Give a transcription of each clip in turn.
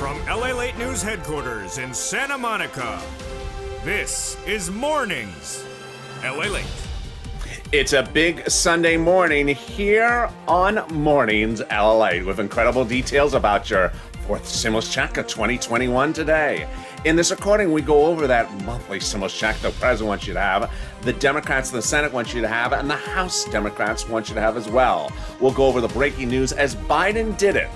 From LALATE News headquarters in Santa Monica, this is Mornings LALATE. It's a big Sunday morning here on Mornings LALATE with incredible details about your fourth stimulus check of 2021 today. In this recording, we go over that monthly stimulus check the president wants you to have, the Democrats in the Senate want you to have, and the House Democrats want you to have as well. We'll go over the breaking news as Biden did it.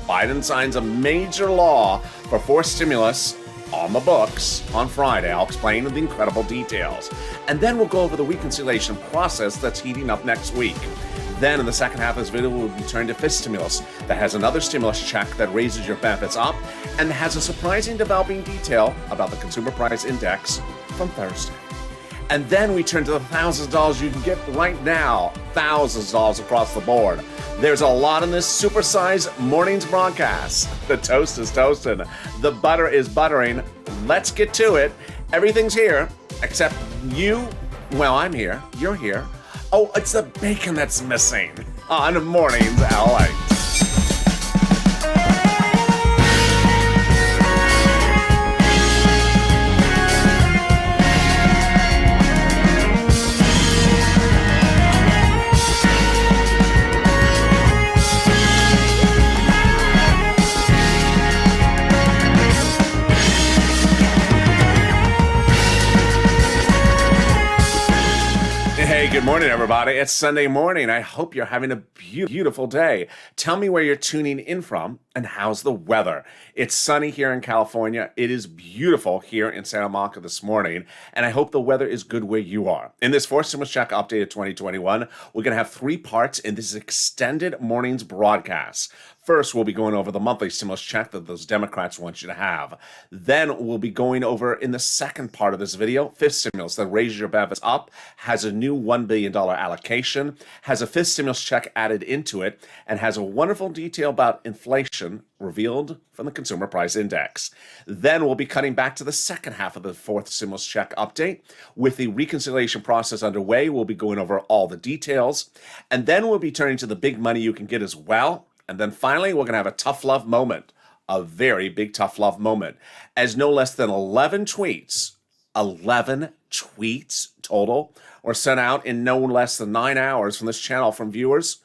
Biden signs a major law for forced stimulus on the books on Friday. I'll explain the incredible details. And then we'll go over the reconciliation process that's heating up next week. Then in the second half of this video, we'll be turned to fifth stimulus that has another stimulus check that raises your benefits up and has a surprising developing detail about the consumer price index from Thursday. And then we turn to the thousands of dollars you can get right now, thousands of dollars across the board. There's a lot in this supersized morning's broadcast. The toast is toasting. The butter is buttering. Let's get to it. Everything's here except you. Well, I'm here. You're here. Oh, it's the bacon that's missing on Mornings LA. Hey, good morning, everybody. It's Sunday morning. I hope you're having a beautiful day. Tell me where you're tuning in from and how's the weather. It's sunny here in California. It is beautiful here in Santa Monica this morning, and I hope the weather is good where you are. In this fourth stimulus check update of 2021, we're going to have three parts in this extended morning's broadcast. First, we'll be going over the monthly stimulus check that those Democrats want you to have. Then we'll be going over, in the second part of this video, fifth stimulus that raises your benefits up, has a new $1 billion allocation, has a fifth stimulus check added into it, and has a wonderful detail about inflation revealed from the consumer price index. Then we'll be cutting back to the second half of the fourth stimulus check update. With the reconciliation process underway, we'll be going over all the details. And then we'll be turning to the big money you can get as well. And then finally, we're going to have a tough love moment, a very big tough love moment, as no less than 11 tweets total were sent out in no less than 9 hours from this channel from viewers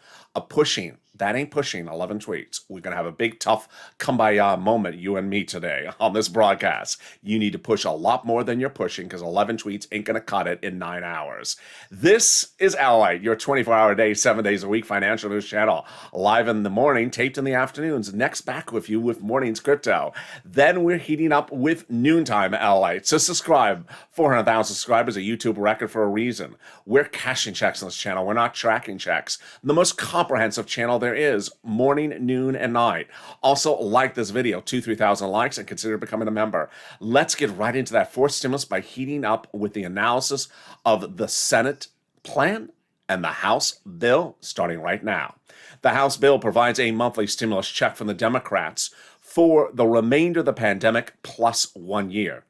pushing. That ain't pushing 11 tweets. We're going to have a big, tough kumbaya moment, you and me, today on this broadcast. You need to push a lot more than you're pushing because 11 tweets ain't going to cut it in 9 hours. This is LALATE, your 24-hour day, 7 days a week financial news channel. Live in the morning, taped in the afternoons. Next, back with you with Morning's Crypto. Then we're heating up with Noontime LALATE. So subscribe. 400,000 subscribers, a YouTube record for a reason. We're cashing checks on this channel. We're not tracking checks. The most comprehensive channel there is, morning, noon, and night. Also, like this video, 3,000 likes, and consider becoming a member. Let's get right into that fourth stimulus by heating up with the analysis of the Senate plan and the House bill starting right now. The House bill provides a monthly stimulus check from the Democrats for the remainder of the pandemic plus 1 year.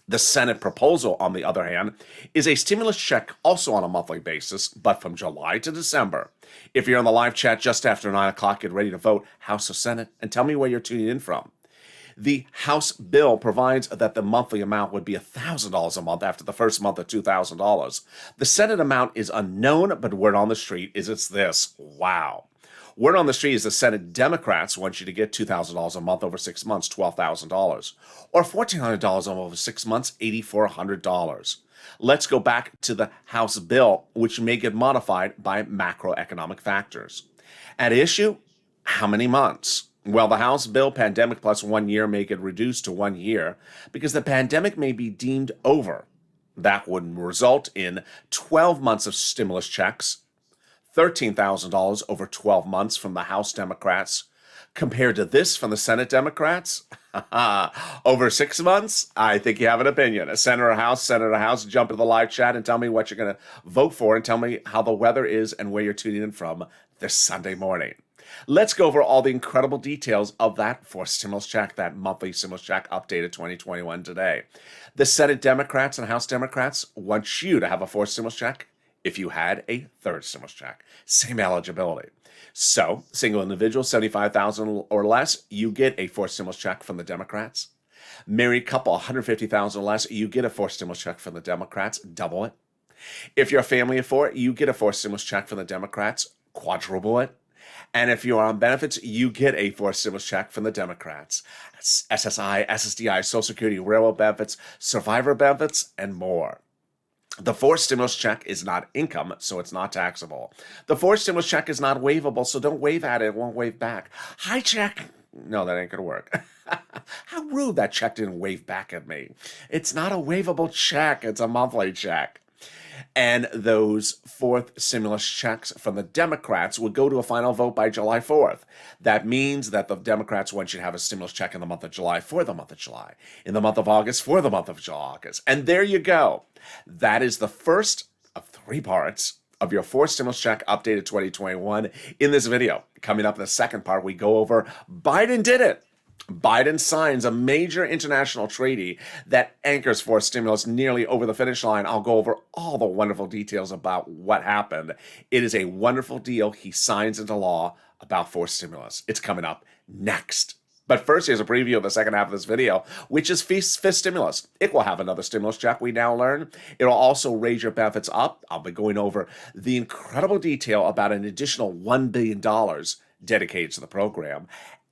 The Senate proposal, on the other hand, is a stimulus check also on a monthly basis, but from July to December. If you're on the live chat just after 9 o'clock, get ready to vote House or Senate, and tell me where you're tuning in from. The House bill provides that the monthly amount would be $1,000 a month after the first month of $2,000. The Senate amount is unknown, but word on the street is it's this. Wow. Word on the street is the Senate Democrats want you to get $2,000 a month over 6 months, $12,000, or $1,400 over 6 months, $8,400. Let's go back to the House bill, which may get modified by macroeconomic factors. At issue, how many months? Well, the House bill, pandemic plus 1 year, may get reduced to 1 year because the pandemic may be deemed over. That would result in 12 months of stimulus checks, $13,000 over 12 months from the House Democrats, compared to this from the Senate Democrats. Over 6 months, I think you have an opinion. Senator House, jump into the live chat and tell me what you're going to vote for and tell me how the weather is and where you're tuning in from this Sunday morning. Let's go over all the incredible details of that fourth stimulus check, that monthly stimulus check updated 2021 today. The Senate Democrats and House Democrats want you to have a fourth stimulus check if you had a third stimulus check. Same eligibility. So, single individual, 75,000 or less, you get a fourth stimulus check from the Democrats. Married couple, 150,000 or less, you get a fourth stimulus check from the Democrats, double it. If you're a family of four, you get a fourth stimulus check from the Democrats, quadruple it. And if you're on benefits, you get a fourth stimulus check from the Democrats. SSI, SSDI, Social Security, railroad benefits, survivor benefits, and more. The fourth stimulus check is not income, so it's not taxable. The fourth stimulus check is not waivable, so don't wave at it. It won't wave back. Hi, check. No, that ain't going to work. How rude that check didn't wave back at me. It's not a waivable check. It's a monthly check. And those fourth stimulus checks from the Democrats would go to a final vote by July 4th. That means that the Democrats want you to have a stimulus check in the month of July for the month of July, in the month of August for the month of August. And there you go. That is the first of 3 parts of your fourth stimulus check updated 2021 in this video. Coming up in the second part, we go over Biden did it. Biden signs a major international treaty that anchors fourth stimulus nearly over the finish line. I'll go over all the wonderful details about what happened. It is a wonderful deal he signs into law about fourth stimulus. It's coming up next. But first, here's a preview of the second half of this video, which is fifth stimulus. It will have another stimulus check, we now learn. It will also raise your benefits up. I'll be going over the incredible detail about an additional $1 billion dedicated to the program,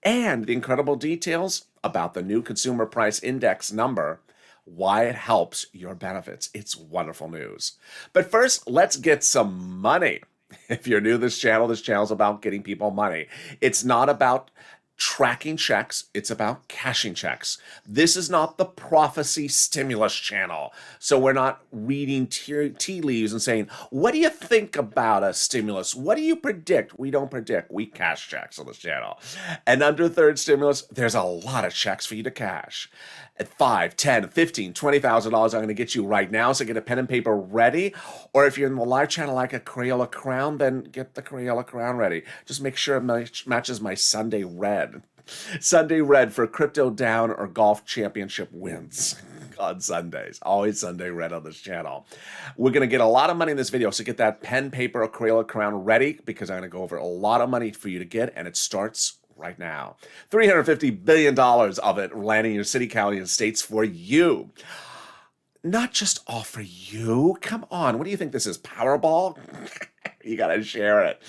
and the incredible details about the new consumer price index number, why it helps your benefits. It's wonderful news. But first, let's get some money. If you're new to this channel is about getting people money. It's not about tracking checks, it's about cashing checks. This is not the prophecy stimulus channel. So we're not reading tea leaves and saying, what do you think about a stimulus? What do you predict? We don't predict. We cash checks on this channel. And under third stimulus, there's a lot of checks for you to cash. At $5, $10, $15, $20,000, I'm going to get you right now. So get a pen and paper ready. Or if you're in the live channel like a Crayola crown, then get the Crayola crown ready. Just make sure it matches my Sunday red. Sunday red for crypto down or golf championship wins on Sundays. Always Sunday red on this channel. We're going to get a lot of money in this video, so get that pen, paper, or Crayola crown ready because I'm going to go over a lot of money for you to get, and it starts right now. $350 billion of it landing in your city, county, and states for you. Not just all for you. Come on. What do you think this is, Powerball? You got to share it.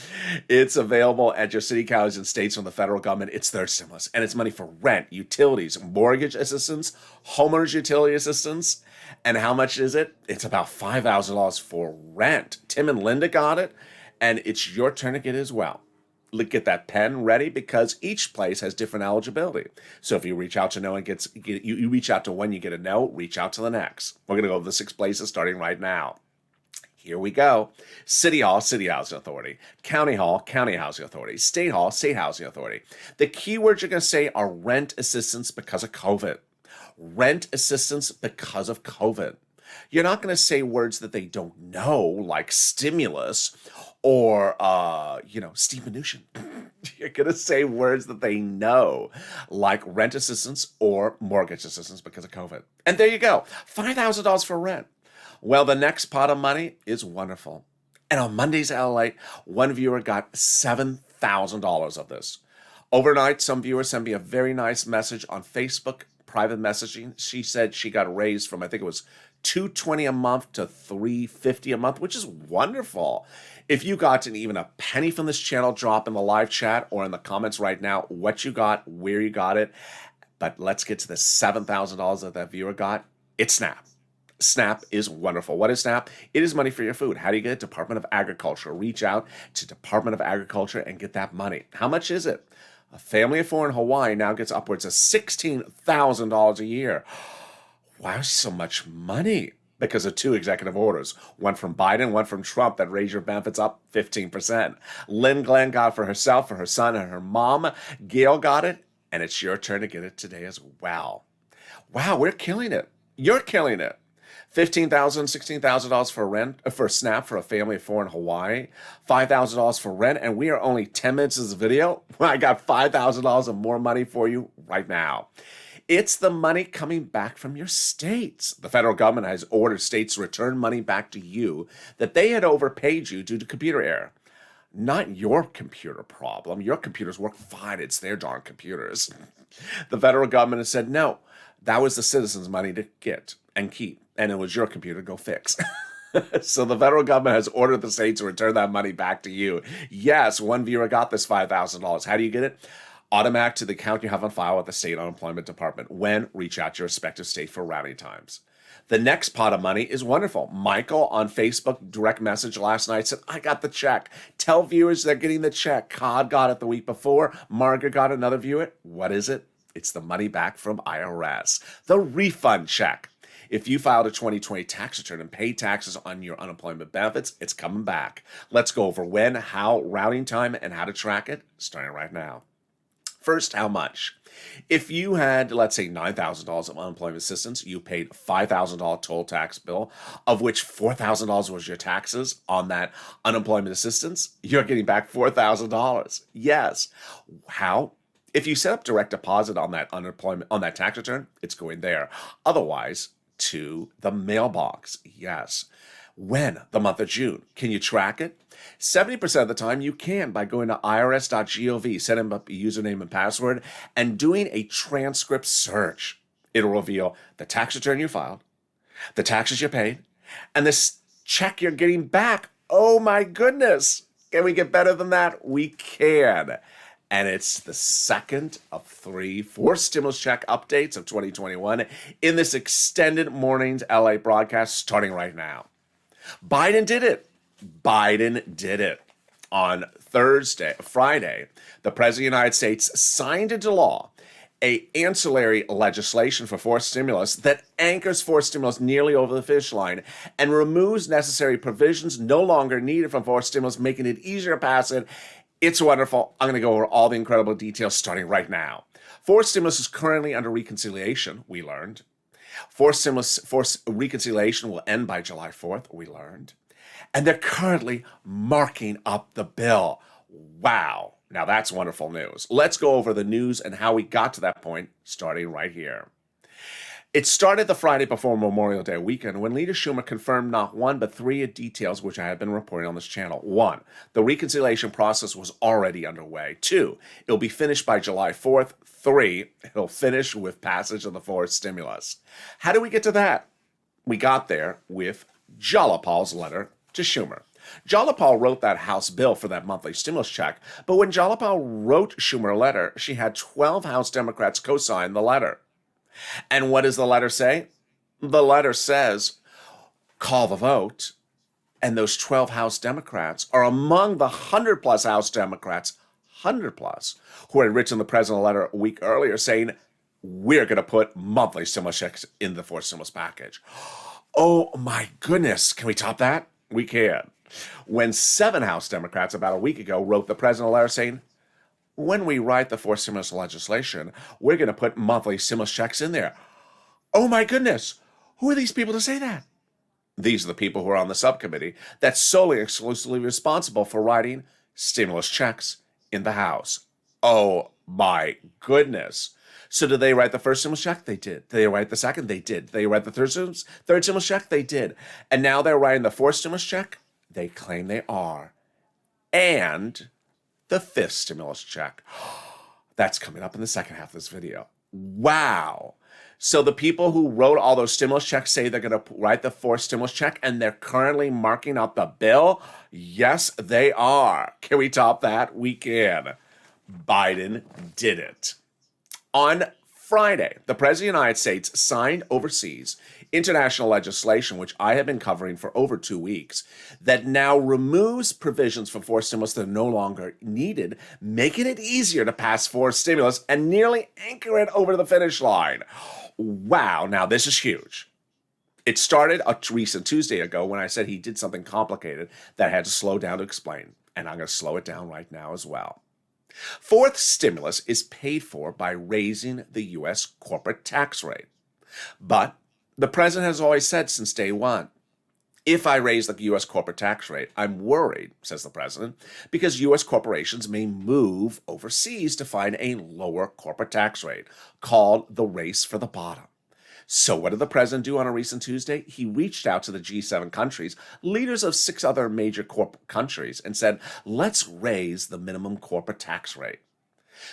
It's available at your city, counties, and states from the federal government. It's their stimulus, and it's money for rent, utilities, mortgage assistance, homeowners utility assistance. And how much is it? It's about $5,000 for rent. Tim and Linda got it, and it's your turn to get it as well. Get that pen ready because each place has different eligibility. So if you reach out to no one you reach out to one, you get a no, reach out to the next. We're going to go over the 6 places starting right now. Here we go. City Hall, City Housing Authority. County Hall, County Housing Authority. State Hall, State Housing Authority. The keywords you're going to say are rent assistance because of COVID. Rent assistance because of COVID. You're not going to say words that they don't know, like stimulus or, Steve Mnuchin. You're going to say words that they know, like rent assistance or mortgage assistance because of COVID. And there you go. $5,000 for rent. Well, the next pot of money is wonderful. And on Monday's LALATE, one viewer got $7,000 of this. Overnight, some viewers sent me a very nice message on Facebook, private messaging. She said she got raised from, I think it was $220 a month to $350 a month, which is wonderful. If you got even a penny from this channel, drop in the live chat or in the comments right now what you got, where you got it. But let's get to the $7,000 that viewer got. It's SNAP. SNAP is wonderful. What is SNAP? It is money for your food. How do you get it? Department of Agriculture. Reach out to Department of Agriculture and get that money. How much is it? A family of 4 in Hawaii now gets upwards of $16,000 a year. Wow, so much money because of 2 executive orders. One from Biden, one from Trump that raised your benefits up 15%. Lynn Glenn got it for herself, for her son, and her mom. Gail got it, and it's your turn to get it today as well. Wow, we're killing it. You're killing it. $15,000, $16,000 for rent, for SNAP for a family of 4 in Hawaii, $5,000 for rent, and we are only 10 minutes of this video. I got $5,000 of more money for you right now. It's the money coming back from your states. The federal government has ordered states to return money back to you that they had overpaid you due to computer error. Not your computer problem. Your computers work fine. It's their darn computers. The federal government has said, no, that was the citizens' money to get and keep, and it was your computer to go fix. So the federal government has ordered the states to return that money back to you. Yes, one viewer got this $5,000. How do you get it? Automatic to the account you have on file at the state unemployment department. When, reach out to your respective state for routing times. The next pot of money is wonderful. Michael on Facebook direct message last night said, I got the check. Tell viewers they're getting the check. Cod got it the week before. Margaret got another viewer. What is it? It's the money back from IRS. The refund check. If you filed a 2020 tax return and paid taxes on your unemployment benefits, it's coming back. Let's go over when, how, routing time, and how to track it, starting right now. First, how much? If you had, let's say, $9,000 of unemployment assistance, you paid $5,000 total tax bill, of which $4,000 was your taxes on that unemployment assistance, you're getting back $4,000. Yes. How? If you set up direct deposit on that tax return, it's going there. Otherwise, to the mailbox. Yes. When? The month of June. Can you track it? 70% of the time you can by going to irs.gov, setting up a username and password, and doing a transcript search. It'll reveal the tax return you filed, the taxes you paid, and the check you're getting back. Oh my goodness. Can we get better than that? We can. And it's the second of 4 stimulus check updates of 2021 in this extended morning's LA broadcast starting right now. Biden did it. Biden did it. On Friday, the President of the United States signed into law a ancillary legislation for forced stimulus that anchors forced stimulus nearly over the finish line and removes necessary provisions no longer needed from forced stimulus, making it easier to pass it. It's wonderful. I'm going to go over all the incredible details starting right now. Forced stimulus is currently under reconciliation, we learned. Forced reconciliation will end by July 4th, we learned. And they're currently marking up the bill. Wow. Now that's wonderful news. Let's go over the news and how we got to that point, starting right here. It started the Friday before Memorial Day weekend when Leader Schumer confirmed not one but 3 details which I have been reporting on this channel. 1, the reconciliation process was already underway. 2, it'll be finished by July 4th. 3, it'll finish with passage of the forced stimulus. How do we get to that? We got there with Jolapal's letter to Schumer. Jolapal wrote that House bill for that monthly stimulus check, but when Jolapal wrote Schumer a letter, she had 12 House Democrats co-sign the letter. And what does the letter say? The letter says, call the vote, and those 12 House Democrats are among the 100-plus House Democrats, 100-plus, who had written the president a letter a week earlier saying, we're going to put monthly stimulus checks in the forced stimulus package. Oh my goodness, can we top that? We can. When 7 House Democrats about a week ago wrote the president a letter saying, when we write the forced stimulus legislation, we're going to put monthly stimulus checks in there. Oh my goodness, who are these people to say that? These are the people who are on the subcommittee that's solely exclusively responsible for writing stimulus checks in the House. Oh my goodness. So did they write the first stimulus check? They did. Did they write the second? They did. Did they write the third stimulus check? They did. And now they're writing the fourth stimulus check? They claim they are. And the 5th stimulus check. That's coming up in the second half of this video. Wow. So the people who wrote all those stimulus checks say they're going to write the 4th stimulus check and they're currently marking up the bill? Yes, they are. Can we top that? We can. Biden did it. On Friday, the President of the United States signed overseas international legislation, which I have been covering for over 2 weeks, that now removes provisions for forced stimulus that are no longer needed, making it easier to pass forced stimulus and nearly anchor it over the finish line. Wow, now this is huge. It started a recent Tuesday ago when I said he did something complicated that I had to slow down to explain, and I'm going to slow it down right now as well. 4th stimulus is paid for by raising the U.S. corporate tax rate. But the president has always said since day one, If I raise the U.S. corporate tax rate, I'm worried, says the president, because U.S. corporations may move overseas to find a lower corporate tax rate, called the race for the bottom. So what did the president do on a recent Tuesday? He reached out to the G7 countries, leaders of 6 other major corporate countries, and said, let's raise the minimum corporate tax rate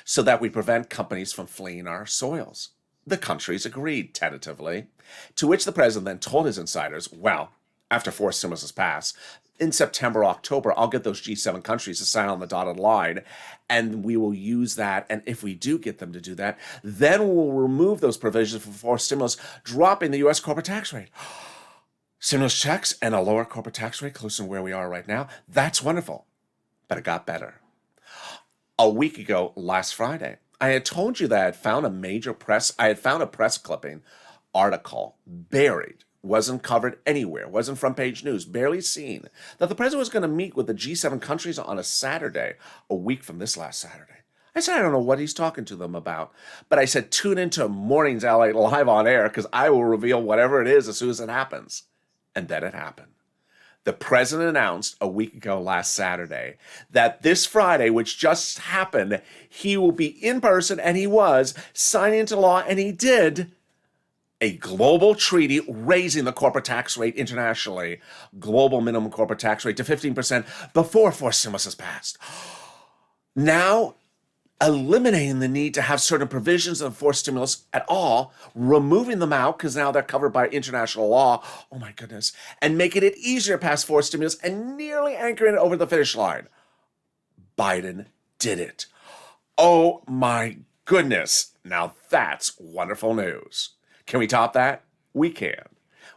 so that we prevent companies from fleeing our soils. The countries agreed tentatively, to which the president then told his insiders, well, after 4 stimuluses pass, in September, October, I'll get those G7 countries to sign on the dotted line, and we will use that. And if we do get them to do that, then we'll remove those provisions for 4 stimulus, dropping the U.S. corporate tax rate. Stimulus checks and a lower corporate tax rate closer to where we are right now. That's wonderful. But it got better. A week ago, last Friday, I had told you that I had found a press clipping article buried, wasn't covered anywhere, wasn't front page news, barely seen, that the president was going to meet with the G7 countries on a Saturday, a week from this last Saturday. I said, I don't know what he's talking to them about, but I said, tune into Mornings LA live on air because I will reveal whatever it is as soon as it happens. And then it happened. The president announced a week ago last Saturday that this Friday, which just happened, he will be in person, and he was signing into law, and he did, a global treaty raising the corporate tax rate internationally, global minimum corporate tax rate to 15% before 4 stimuluses passed. Now, eliminating the need to have certain provisions of 4 stimulus at all, removing them out because now they're covered by international law, oh my goodness, and making it easier to pass 4 stimulus and nearly anchoring it over the finish line. Biden did it. Oh my goodness. Now that's wonderful news. Can we top that? We can,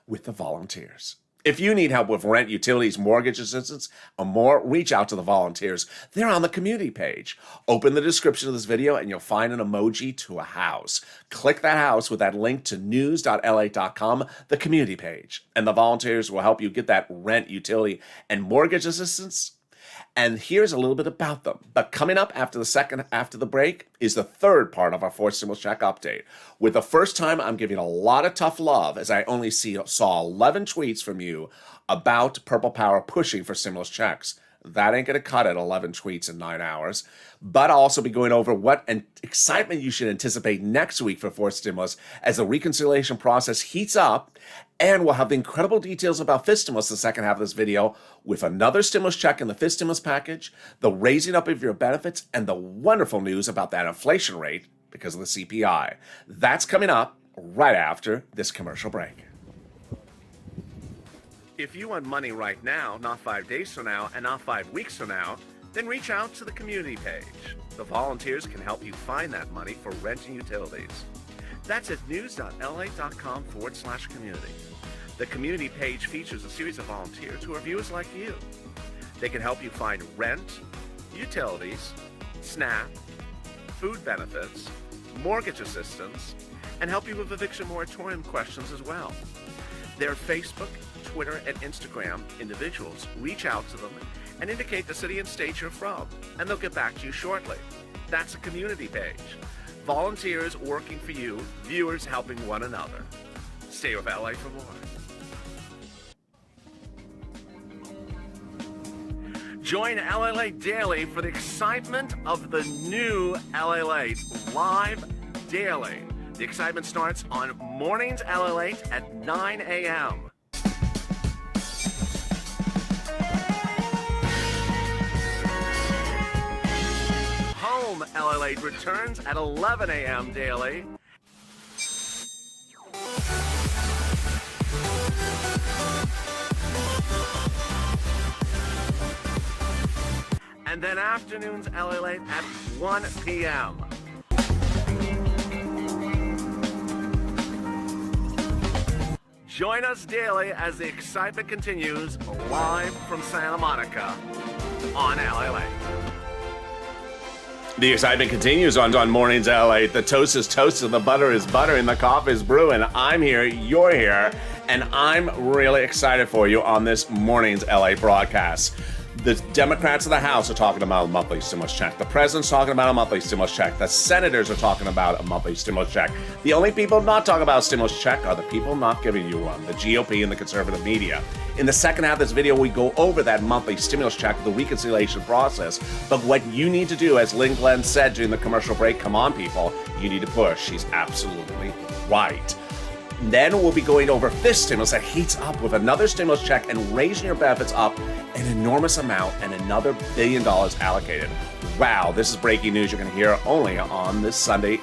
with the volunteers. If you need help with rent, utilities, mortgage assistance, or more, reach out to the volunteers. They're on the community page. Open the description of this video and you'll find an emoji to a house. Click that house with that link to news.la.com, the community page. And the volunteers will help you get that rent, utility, and mortgage assistance. And here's a little bit about them. But coming up after the break is the third part of our 4 stimulus check update. With the first time, I'm giving a lot of tough love as I only saw 11 tweets from you about Purple Power pushing for stimulus checks. That ain't going to cut it, 11 tweets in 9 hours. But I'll also be going over what excitement you should anticipate next week for 4 stimulus as the reconciliation process heats up. And we'll have the incredible details about 5th stimulus the second half of this video with another stimulus check in the 5th stimulus package, the raising up of your benefits, and the wonderful news about that inflation rate because of the CPI. That's coming up right after this commercial break. If you want money right now, not 5 days from now, and not 5 weeks from now, then reach out to the community page. The volunteers can help you find that money for rent and utilities. That's at news.la.com/community. The community page features a series of volunteers who are viewers like you. They can help you find rent, utilities, SNAP, food benefits, mortgage assistance, and help you with eviction moratorium questions as well. Their Facebook, Twitter, and Instagram individuals reach out to them and indicate the city and state you're from, and they'll get back to you shortly. That's a community page. Volunteers working for you, viewers helping one another. Stay with LA for more. Join LALATE Daily for the excitement of the new LALATE live daily. The excitement starts on Mornings LALATE at 9 a.m. Home LALATE returns at 11 a.m. daily. And then afternoons LALATE at 1 p.m. Join us daily as the excitement continues live from Santa Monica on LALATE. The excitement continues on Mornings LA. The toast is toasted, the butter is butter, and the coffee is brewing. I'm here, you're here, and I'm really excited for you on this Mornings LA broadcast. The Democrats in the House are talking about a monthly stimulus check. The president's talking about a monthly stimulus check. The senators are talking about a monthly stimulus check. The only people not talking about a stimulus check are the people not giving you one, the GOP and the conservative media. In the second half of this video, we go over that monthly stimulus check, the reconciliation process. But what you need to do, as Lynn Glenn said during the commercial break, come on, people, you need to push. She's absolutely right. Then we'll be going over fifth stimulus that heats up with another stimulus check and raising your benefits up an enormous amount and another $1 billion allocated. Wow, this is breaking news you're going to hear only on this Sunday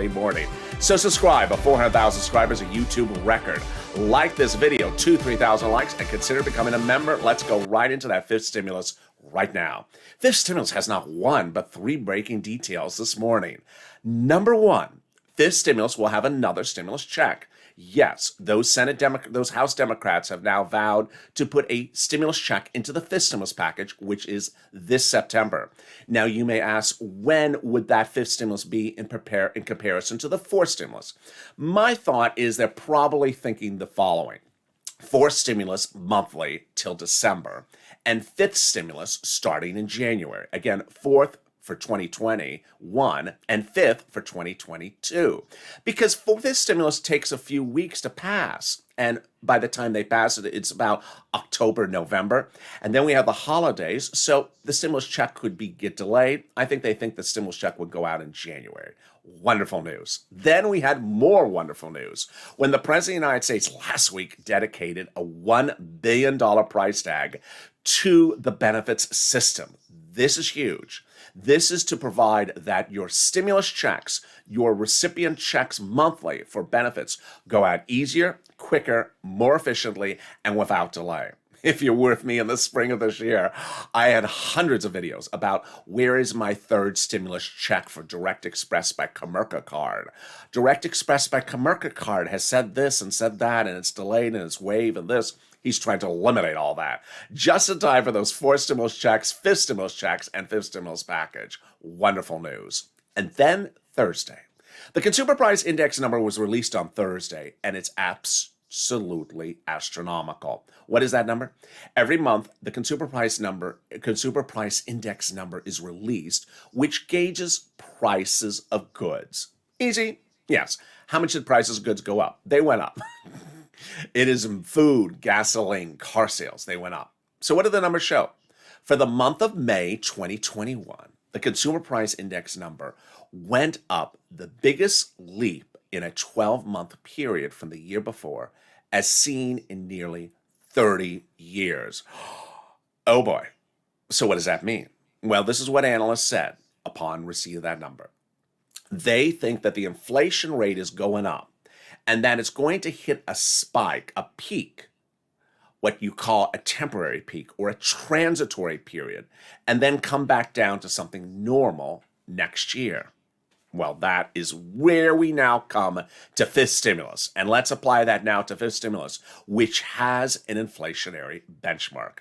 morning. So subscribe. 400,000 subscribers, a YouTube record. Like this video, 3,000 likes, and consider becoming a member. Let's go right into that fifth stimulus right now. Fifth stimulus has not one, but three breaking details this morning. Number one, fifth stimulus will have another stimulus check. Yes, those House Democrats have now vowed to put a stimulus check into the fifth stimulus package, which is this September. Now, you may ask, when would that fifth stimulus be in comparison to the fourth stimulus? My thought is they're probably thinking the following. Fourth stimulus monthly till December, and fifth stimulus starting in January. Again, fourth for 2021 and fifth for 2022. Because fifth stimulus takes a few weeks to pass. And by the time they pass it, it's about October, November. And then we have the holidays. So the stimulus check could get delayed. I think they think the stimulus check would go out in January. Wonderful news. Then we had more wonderful news when the President of the United States last week dedicated a $1 billion price tag to the benefits system. This is huge. This is to provide that your stimulus checks, your recipient checks monthly for benefits go out easier, quicker, more efficiently, and without delay. If you're with me in the spring of this year, I had hundreds of videos about where is my third stimulus check for Direct Express by Comerica card. Direct Express by Comerica card has said this and said that, and it's delayed and it's waived and this. He's trying to eliminate all that. Just in time for those fourth stimulus checks, fifth stimulus checks, and fifth stimulus package. Wonderful news. And then Thursday. The Consumer Price Index number was released on Thursday, and it's absolutely astronomical. What is that number? Every month, the Consumer Price Index number is released, which gauges prices of goods. Easy? Yes. How much did prices of goods go up? They went up. It is in food, gasoline, car sales. They went up. So what do the numbers show? For the month of May 2021, the Consumer Price Index number went up the biggest leap in a 12-month period from the year before, as seen in nearly 30 years. Oh boy. So what does that mean? Well, this is what analysts said upon receipt of that number. They think that the inflation rate is going up, and that it's going to hit a spike, a peak, what you call a temporary peak or a transitory period, and then come back down to something normal next year. Well, that is where we now come to fifth stimulus. And let's apply that now to fifth stimulus, which has an inflationary benchmark.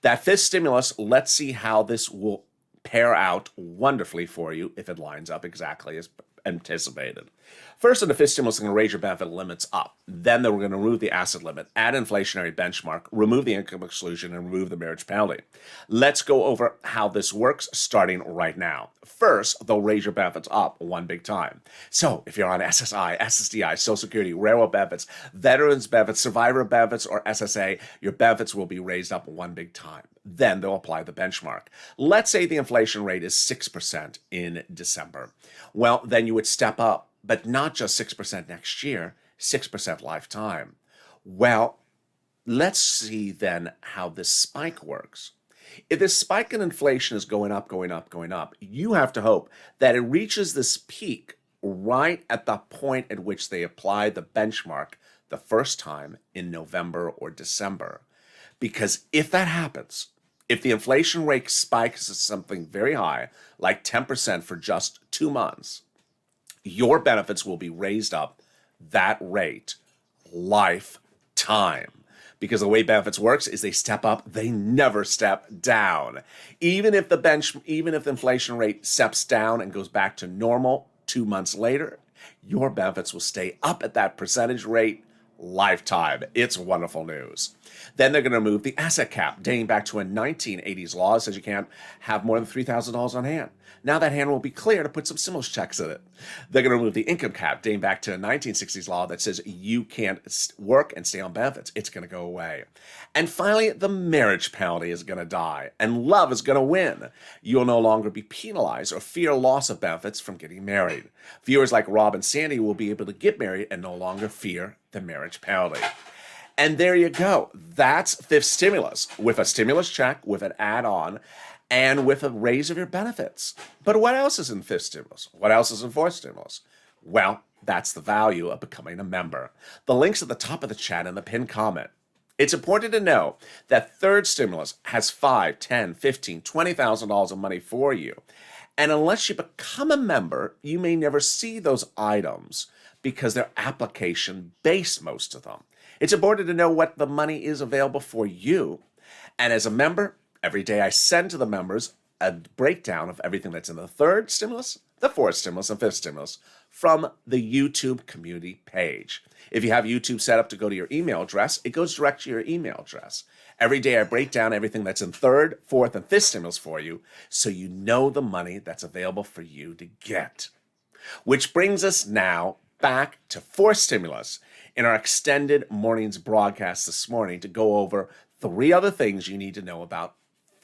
That fifth stimulus, let's see how this will pair out wonderfully for you if it lines up exactly as anticipated. First, in the fifth stimulus, they're going to raise your benefit limits up. Then they were going to remove the asset limit, add inflationary benchmark, remove the income exclusion, and remove the marriage penalty. Let's go over how this works starting right now. First, they'll raise your benefits up one big time. So if you're on SSI, SSDI, Social Security, railroad benefits, veterans benefits, survivor benefits, or SSA, your benefits will be raised up one big time. Then they'll apply the benchmark. Let's say the inflation rate is 6% in December. Well, then you would step up, but not just 6% next year, 6% lifetime. Well, let's see then how this spike works. If this spike in inflation is going up, going up, going up, you have to hope that it reaches this peak right at the point at which they apply the benchmark the first time in November or December. Because if that happens, if the inflation rate spikes to something very high, like 10% for just 2 months, your benefits will be raised up that rate lifetime. Because the way benefits works is they step up, they never step down. Even if the inflation rate steps down and goes back to normal 2 months later, your benefits will stay up at that percentage rate lifetime. It's wonderful news. Then they're going to remove the asset cap dating back to a 1980s law that says you can't have more than $3,000 on hand. Now that hand will be clear to put some stimulus checks in it. They're going to remove the income cap dating back to a 1960s law that says you can't work and stay on benefits. It's going to go away. And finally, the marriage penalty is going to die and love is going to win. You'll no longer be penalized or fear loss of benefits from getting married. Viewers like Rob and Sandy will be able to get married and no longer fear the marriage penalty. And there you go. That's fifth stimulus, with a stimulus check, with an add-on, and with a raise of your benefits. But what else is in fifth stimulus? What else is in fourth stimulus? Well, that's the value of becoming a member. The link's at the top of the chat and the pinned comment. It's important to know that third stimulus has $5, $10, $15, $20,000 of money for you. And unless you become a member, you may never see those items because they're application-based, most of them. It's important to know what the money is available for you. And as a member, every day I send to the members a breakdown of everything that's in the third stimulus, the fourth stimulus, and fifth stimulus from the YouTube community page. If you have YouTube set up to go to your email address, it goes direct to your email address. Every day I break down everything that's in third, fourth, and fifth stimulus for you so you know the money that's available for you to get. Which brings us now back to fourth stimulus in our extended morning's broadcast this morning to go over 3 other things you need to know about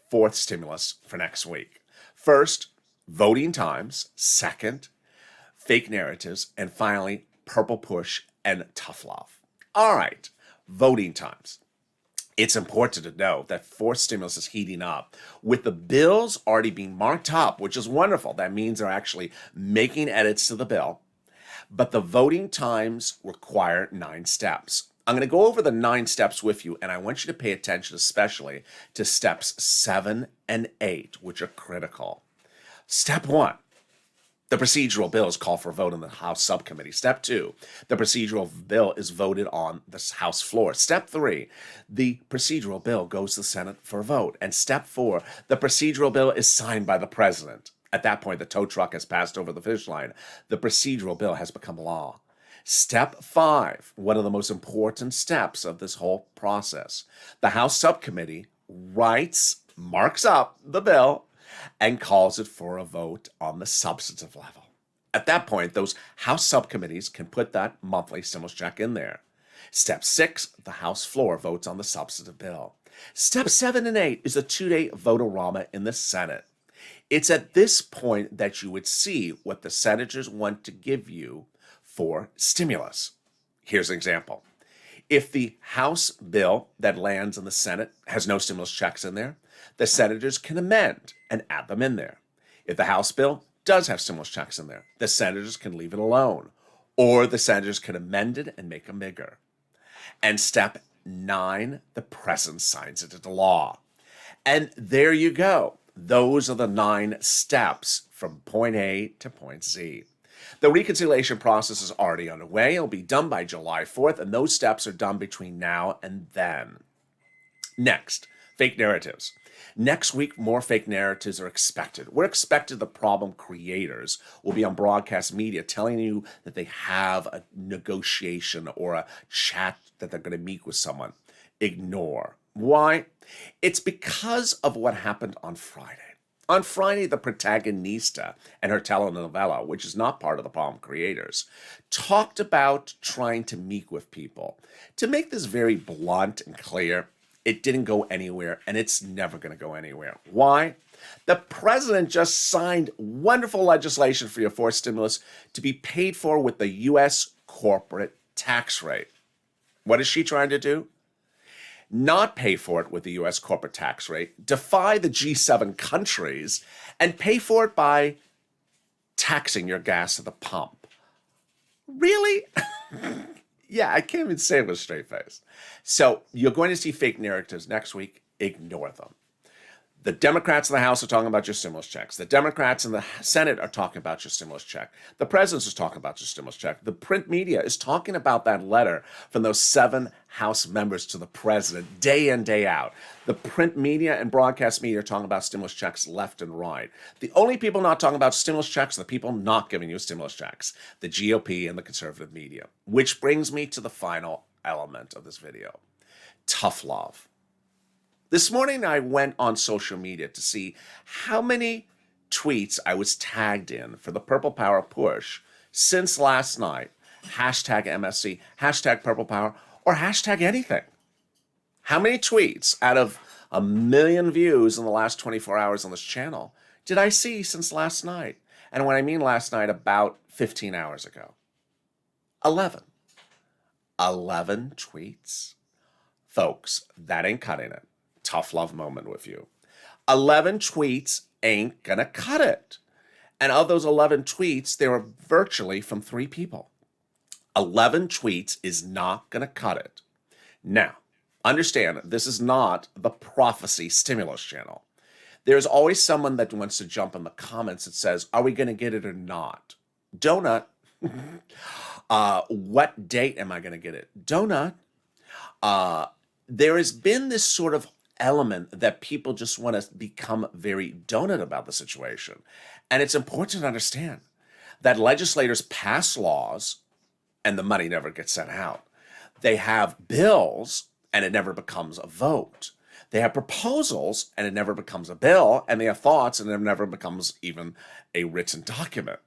fourth stimulus for next week. First, voting times. Second, fake narratives. And finally, purple push and tough love. All right, voting times. It's important to know that fourth stimulus is heating up with the bills already being marked up, which is wonderful. That means they're actually making edits to the bill. But the voting times require 9 steps. I'm going to go over the 9 steps with you, and I want you to pay attention especially to steps 7 and 8, which are critical. Step 1, the procedural bill is called for a vote in the House subcommittee. Step 2, the procedural bill is voted on the House floor. Step 3, the procedural bill goes to the Senate for a vote. And step 4, the procedural bill is signed by the president. At that point, the tow truck has passed over the finish line. The procedural bill has become law. Step 5, one of the most important steps of this whole process. The House subcommittee marks up the bill, and calls it for a vote on the substantive level. At that point, those House subcommittees can put that monthly stimulus check in there. Step 6, the House floor votes on the substantive bill. Step 7 and 8 is a 2-day vote-a-rama in the Senate. It's at this point that you would see what the senators want to give you for stimulus. Here's an example. If the House bill that lands in the Senate has no stimulus checks in there, the senators can amend and add them in there. If the House bill does have stimulus checks in there, the senators can leave it alone, or the senators can amend it and make them bigger. And step 9, the president signs it into law. And there you go. Those are the 9 steps from point A to point Z. The reconciliation process is already underway. It'll be done by July 4th, and those steps are done between now and then. Next, fake narratives. Next week, more fake narratives are expected. We're expected the problem creators will be on broadcast media telling you that they have a negotiation or a chat that they're going to meet with someone. Ignore. Why? It's because of what happened on Friday. On Friday, the protagonista and her telenovela, which is not part of the problem creators, talked about trying to meet with people. To make this very blunt and clear, it didn't go anywhere, and it's never going to go anywhere. Why? The president just signed wonderful legislation for your fourth stimulus to be paid for with the U.S. corporate tax rate. What is she trying to do? Not pay for it with the U.S. corporate tax rate, defy the G7 countries, and pay for it by taxing your gas at the pump. Really? Yeah, I can't even say it with a straight face. So you're going to see fake narratives next week. Ignore them. The Democrats in the House are talking about your stimulus checks. The Democrats in the Senate are talking about your stimulus check. The president is talking about your stimulus check. The print media is talking about that letter from those 7 House members to the president day in, day out. The print media and broadcast media are talking about stimulus checks left and right. The only people not talking about stimulus checks are the people not giving you stimulus checks, the GOP and the conservative media. Which brings me to the final element of this video. Tough love. This morning I went on social media to see how many tweets I was tagged in for the Purple Power push since last night. Hashtag MSC, hashtag Purple Power, or hashtag anything. How many tweets out of 1 million views in the last 24 hours on this channel did I see since last night? And when I mean last night, about 15 hours ago. 11. 11 tweets. Folks, that ain't cutting it. Tough love moment with you. 11 tweets ain't gonna cut it. And of those 11 tweets, they were virtually from 3 people. 11 tweets is not gonna cut it. Now, understand, this is not the prophecy stimulus channel. There's always someone that wants to jump in the comments that says, are we gonna get it or not? Donut. What date am I gonna get it? Donut. There has been this sort of element that people just want to become very donut about the situation. And it's important to understand that legislators pass laws and the money never gets sent out. They have bills and it never becomes a vote. They have proposals and it never becomes a bill, and they have thoughts and it never becomes even a written document.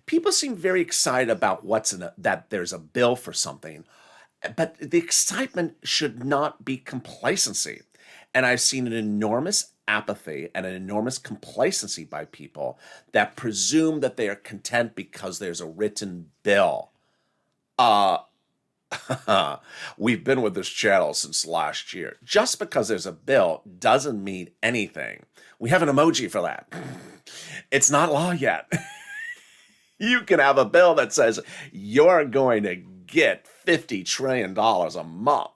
People seem very excited about that there's a bill for something, but the excitement should not be complacency. And I've seen an enormous apathy and an enormous complacency by people that presume that they are content because there's a written bill. We've been with this channel since last year. Just because there's a bill doesn't mean anything. We have an emoji for that. It's not law yet. You can have a bill that says you're going to get $50 trillion a month.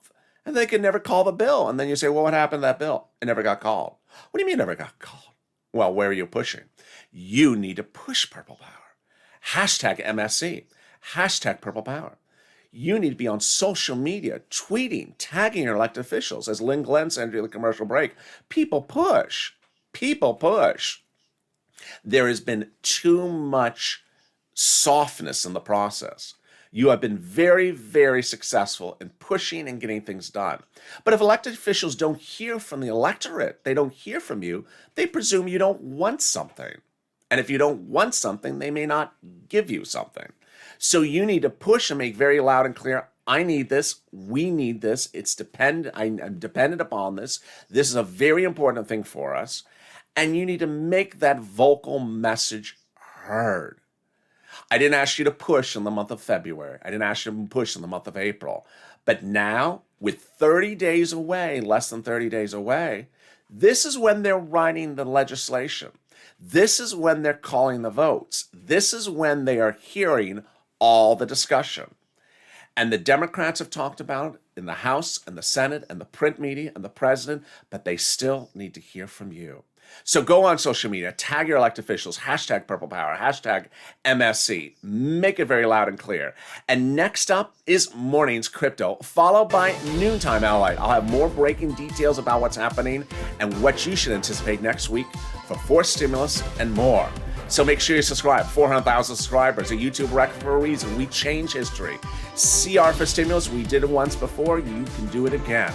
And they can never call the bill. And then you say, well, what happened to that bill? It never got called. What do you mean never got called? Well, where are you pushing? You need to push Purple Power. Hashtag MSC. Hashtag Purple Power. You need to be on social media, tweeting, tagging your elected officials. As Lynn Glenn said during the commercial break, people push. People push. There has been too much softness in the process. You have been very, very successful in pushing and getting things done. But if elected officials don't hear from the electorate, they don't hear from you, they presume you don't want something. And if you don't want something, they may not give you something. So you need to push and make very loud and clear, I need this, we need this, I'm dependent upon this. This is a very important thing for us. And you need to make that vocal message heard. I didn't ask you to push in the month of February. I didn't ask you to push in the month of April. But now, with 30 days away, less than 30 days away, this is when they're writing the legislation. This is when they're calling the votes. This is when they are hearing all the discussion. And the Democrats have talked about it in the House and the Senate and the print media and the president, but they still need to hear from you. So go on social media, tag your elected officials, hashtag Purple Power, hashtag MSC. Make it very loud and clear. And next up is Mornings Crypto, followed by Noontime LALATE. I'll have more breaking details about what's happening and what you should anticipate next week for forced stimulus and more. So make sure you subscribe. 400,000 subscribers, a YouTube record for a reason. We change history. CR for stimulus, we did it once before, you can do it again.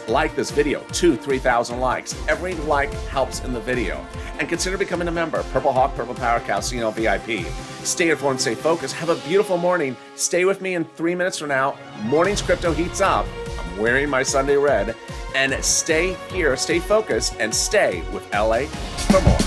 Like this video, 3,000 likes. Every like helps in the video. And consider becoming a member. Purple Hawk, Purple Power, Calcino VIP. Stay informed, stay focused. Have a beautiful morning. Stay with me in 3 minutes from now. Mornings Crypto heats up. I'm wearing my Sunday red. And stay here, stay focused, and stay with LA for more.